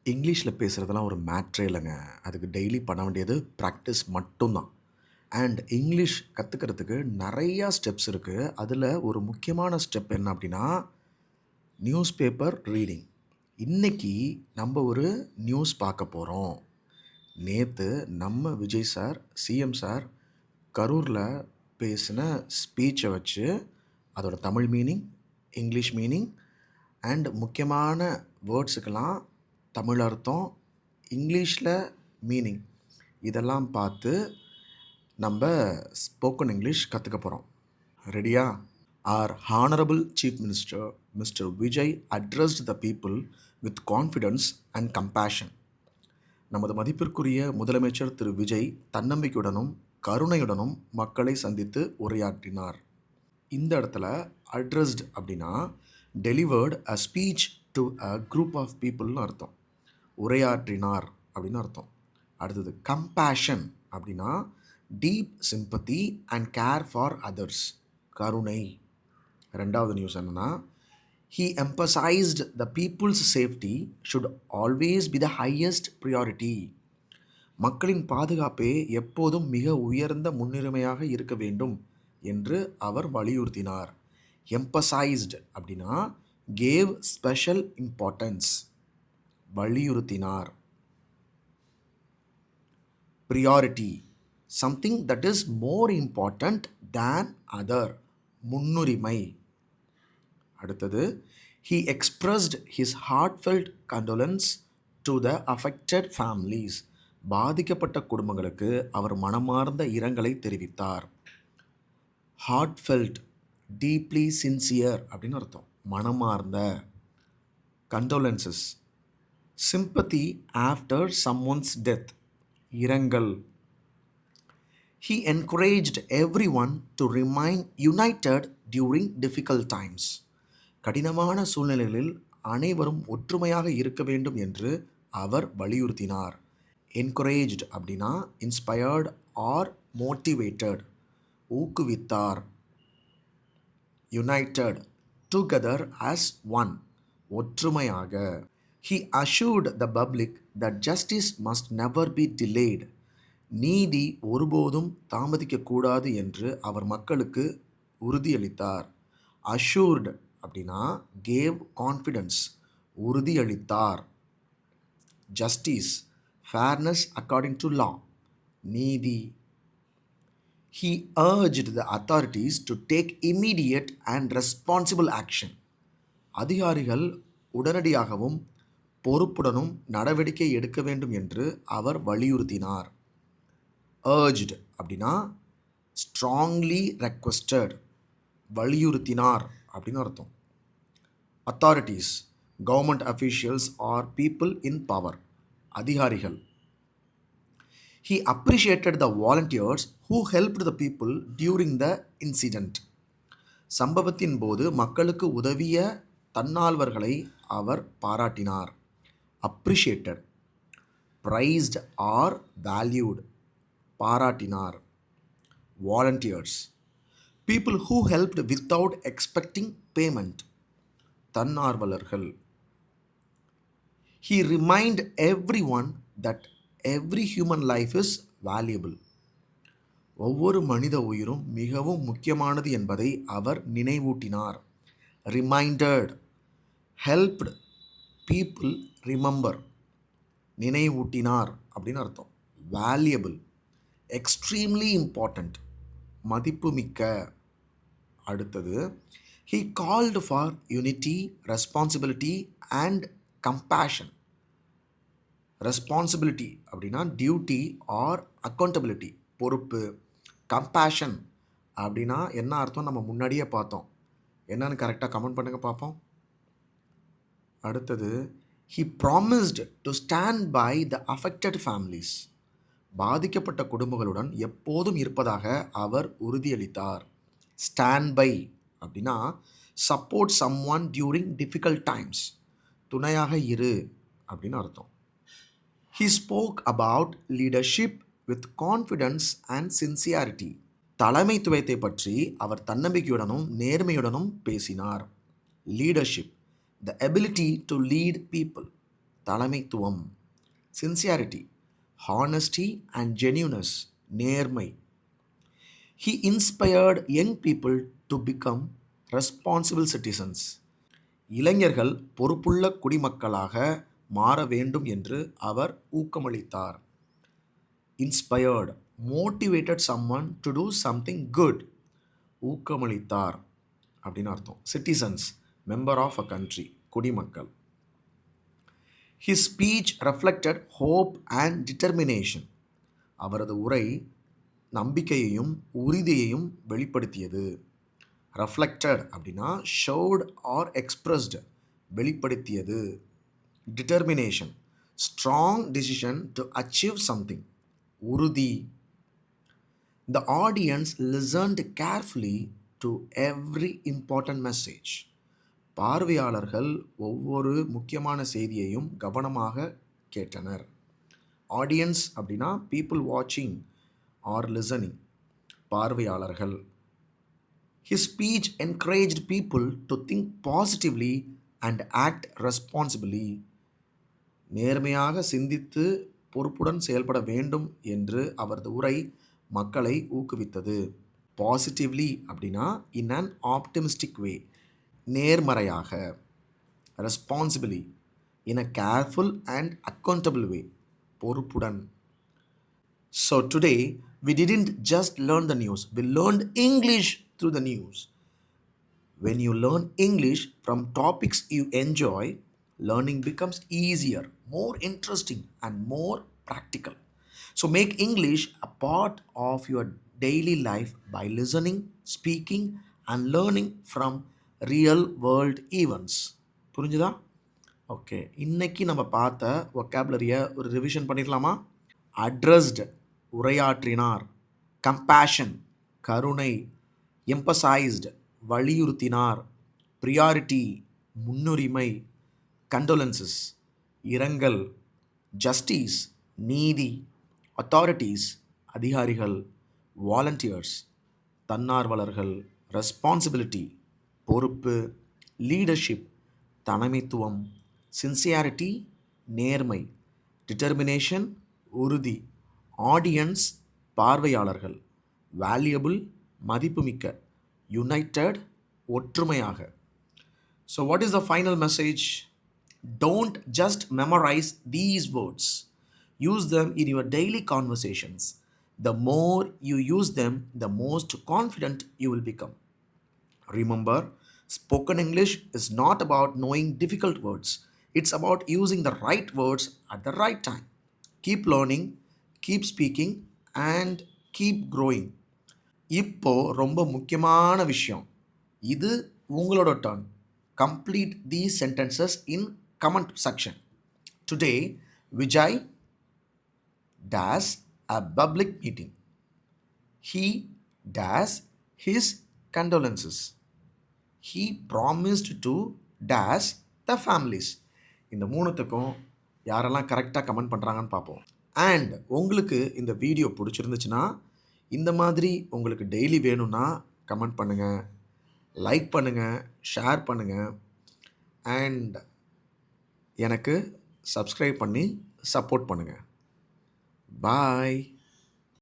இங்கிலீஷில் பேசுகிறதெல்லாம் ஒரு மேட்ரே இல்லைங்க. அதுக்கு டெய்லி பண்ண வேண்டியது ப்ராக்டிஸ் மட்டும்தான். அண்ட் இங்கிலீஷ் கற்றுக்கிறதுக்கு நிறையா ஸ்டெப்ஸ் இருக்குது. அதில் ஒரு முக்கியமான ஸ்டெப் என்ன அப்படின்னா, நியூஸ் பேப்பர் ரீடிங். இன்னைக்கு நம்ம ஒரு நியூஸ் பார்க்க போகிறோம். நேற்று நம்ம விஜய் சார், சிஎம் சார் கரூரில் பேசின ஸ்பீச்சை வச்சு அதோட Tamil meaning, English meaning and முக்கியமான வேர்ட்ஸுக்கெல்லாம் தமிழ் அர்த்தம், இங்கிலீஷில் மீனிங் இதெல்லாம் பார்த்து நம்ம ஸ்போக்கன் இங்கிலீஷ் கற்றுக்க போகிறோம். ரெடியா? Our Honorable Chief Minister, Mr. Vijay, addressed the people with confidence and compassion. நமது மதிப்பிற்குரிய முதலமைச்சர் திரு விஜய் தன்னம்பிக்கையுடனும் கருணையுடனும் மக்களை சந்தித்து உரையாற்றினார். இந்த இடத்துல அட்ரஸ்ட் அப்படின்னா delivered a speech to a group of பீப்புள்னு அர்த்தம். உரையாற்றினார் அப்படின்னு அர்த்தம். அடுத்தது கம்பேஷன் அப்படின்னா deep sympathy and care for others, கருணை. ரெண்டாவது நியூஸ் என்னன்னா, he emphasized the people's safety should always be the highest priority. மக்களின் பாதுகாப்பே எப்போதும் மிக உயர்ந்த முன்னுரிமையாக இருக்க வேண்டும் என்று அவர் வலியுறுத்தினார். emphasized அப்படின்னா gave special importance, வலியுறுத்தினார். priority, something that is more important than other, முன்னுரிமை. அடுத்தது, he expressed his heartfelt condolence to the affected families. பாதிக்கப்பட்ட குடும்பங்களுக்கு அவர் மனமார்ந்த இரங்கலை தெரிவித்தார். heartfelt, deeply sincere அப்படின்னு அர்த்தம், மனமார்ந்த. condolences, sympathy after someone's death, இரங்கல். He encouraged everyone to remain united during difficult times. கடினமான சூழ்நிலைகளில் அனைவரும் ஒற்றுமையாக இருக்க வேண்டும் என்று அவர் வலியுறுத்தினார். என்கரேஜ்ட் அப்படின்னா இன்ஸ்பயர்ட் ஆர் மோட்டிவேட்டட், ஊக்குவித்தார். யுனைடெட், டுகெதர் ஆஸ் ஒன், ஒற்றுமையாக. He assured the public that justice must never be delayed. நீதி ஒருபோதும் தாமதிக்கக்கூடாது என்று அவர் மக்களுக்கு உறுதியளித்தார். அஷூர்டு அப்படின்னா கேவ் கான்ஃபிடன்ஸ், உறுதியளித்தார். ஜஸ்டிஸ், ஃபேர்னஸ் அக்கார்டிங் டு லா, நீதி. He urged the authorities to take immediate and responsible action. அதிகாரிகள் உடனடியாகவும் பொறுப்புடனும் நடவடிக்கை எடுக்க வேண்டும் என்று அவர் வலியுறுத்தினார். urged அப்படின்னா strongly requested, வலியுறுத்தினார் அப்படின்னு அர்த்தம். authorities, government officials or people in power, அதிகாரிகள். He appreciated the volunteers who helped the people during the incident. சம்பவத்தின் போது மக்களுக்கு உதவிய தன்னால்வர்களை அவர் பாராட்டினார். appreciated, praised or valued, பாராட்டினார். volunteers, people who helped without expecting payment, தன்னார்வலர்கள். he reminded everyone that every human life is valuable. ஒவ்வொரு மனித உயிரும் மிகவும் முக்கியமானது என்பதை அவர் நினைவூட்டினார். reminded, helped people remember, நினைவூட்டினார் அப்படின்னு அர்த்தம். valuable, extremely important, மதிப்புமிக்க. அடுத்தது, he called for unity, responsibility and compassion. Responsibility அப்படின்னா டியூட்டி ஆர் அக்கௌண்டபிலிட்டி, பொறுப்பு. கம்பேஷன் அப்படின்னா என்ன அர்த்தம் நம்ம முன்னாடியே பார்த்தோம். என்னன்னு கரெக்டாக கமெண்ட் பண்ணுங்க பார்ப்போம். அடுத்தது, he promised to stand by the affected families. பாதிக்கப்பட்ட குடும்பங்களுடன் எப்போதும் இருப்பதாக அவர் உறுதியளித்தார். ஸ்டாண்ட் பை அப்படின்னா support someone during difficult times, துணையாக இரு அப்படின்னு அர்த்தம். He spoke about leadership with confidence and sincerity. தலைமைத்துவத்தை பற்றி அவர் தன்னம்பிக்கையுடனும் நேர்மையுடனும் பேசினார். Leadership, the ability to lead people, தலைமைத்துவம். சின்சியாரிட்டி, ஹானஸ்டி அண்ட் ஜென்யூனஸ், நேர்மை. He inspired young people to become responsible citizens. இளைஞர்கள் பொறுப்புள்ள குடிமக்களாக மாற வேண்டும் என்று அவர் ஊக்கமளித்தார். Inspired, motivated summon to do something good. ஊக்கமளித்தார் அப்படின்னு அர்த்தம். Citizens, member of a country, குடிமக்கள். His speech reflected hope and determination. அவரது உரை நம்பிக்கையையும் உறுதியையும் வெளிப்படுத்தியது. ரெஃப்ளெக்டட் அப்படின்னா ஷோட் ஆர் எக்ஸ்பிரஸ்டு, வெளிப்படுத்தியது. Determination, strong decision to achieve something, உறுதி. The audience listened carefully to every important message. பார்வையாளர்கள் ஒவ்வொரு முக்கியமான செய்தியையும் கவனமாக கேட்டனர். ஆடியன்ஸ் அப்படின்னா பீப்புள் வாட்சிங் ஆர் லிசனிங், பார்வையாளர்கள். His speech encouraged people to think positively and act responsibly. நேர்மையாக சிந்தித்து பொறுப்புடன் செயல்பட வேண்டும் என்று அவரது உரை மக்களை ஊக்குவித்தது. பாசிட்டிவ்லி அப்படின்னா இன் அன் ஆப்டிமிஸ்டிக் வே, நேர்மறையாக. Responsibly in a careful and accountable way, பொறுப்புடன். So today we didn't just learn the news, we learned English through the news. When you learn English from topics you enjoy, learning becomes easier, more interesting and more practical. So make English a part of your daily life by listening, speaking and learning from real world events. புரிஞ்சுதா? Okay, இன்னைக்கு நம்ம பார்த்த vocabulary-ய ஒரு revision பண்ணிடலாமா? Addressed, உரையாற்றினார். Compassion, கருணை. எம்பசைஸ்டு, வலியுறுத்தினார். Priority, முன்னுரிமை. கண்டோலன்சஸ், இரங்கல். ஜஸ்டிஸ், நீதி. அத்தாரிட்டிஸ், அதிகாரிகள். வாலண்டியர்ஸ், தன்னார்வலர்கள். ரெஸ்பான்சிபிலிட்டி, பொறுப்பு. லீடர்ஷிப், தலைமைத்துவம். சின்சியாரிட்டி, நேர்மை. டிட்டர்மினேஷன், உறுதி. ஆடியன்ஸ், பார்வையாளர்கள். வேல்யூபிள், மதிப்புமிக்க. யுனைட்டட், ஒற்றுமையாக. So what is the final message? Don't just memorize these words. Use them in your daily conversations. The more you use them, the most confident you will become. Remember, spoken English is not about knowing difficult words. It's about using the right words at the right time. Keep learning, keep speaking and keep growing. இப்போ ரொம்ப முக்கியமான விஷயம், இது உங்களோட turn. Complete these sentences in comment section. Today, Vijay does a public meeting. He does his condolences. He promised to dash the families. இந்த மூணுத்துக்கும் யாரெல்லாம் கரெக்டாக comment பண்ணுறாங்கன்னு பார்ப்போம். அண்ட் உங்களுக்கு இந்த வீடியோ பிடிச்சிருந்துச்சுன்னா, இந்த மாதிரி உங்களுக்கு டெய்லி வேணும்னா கமெண்ட் பண்ணுங்கள், லைக் பண்ணுங்கள், ஷேர் பண்ணுங்கள் அண்ட் எனக்கு சப்ஸ்கிரைப் பண்ணி சப்போர்ட் பண்ணுங்கள். பாய்.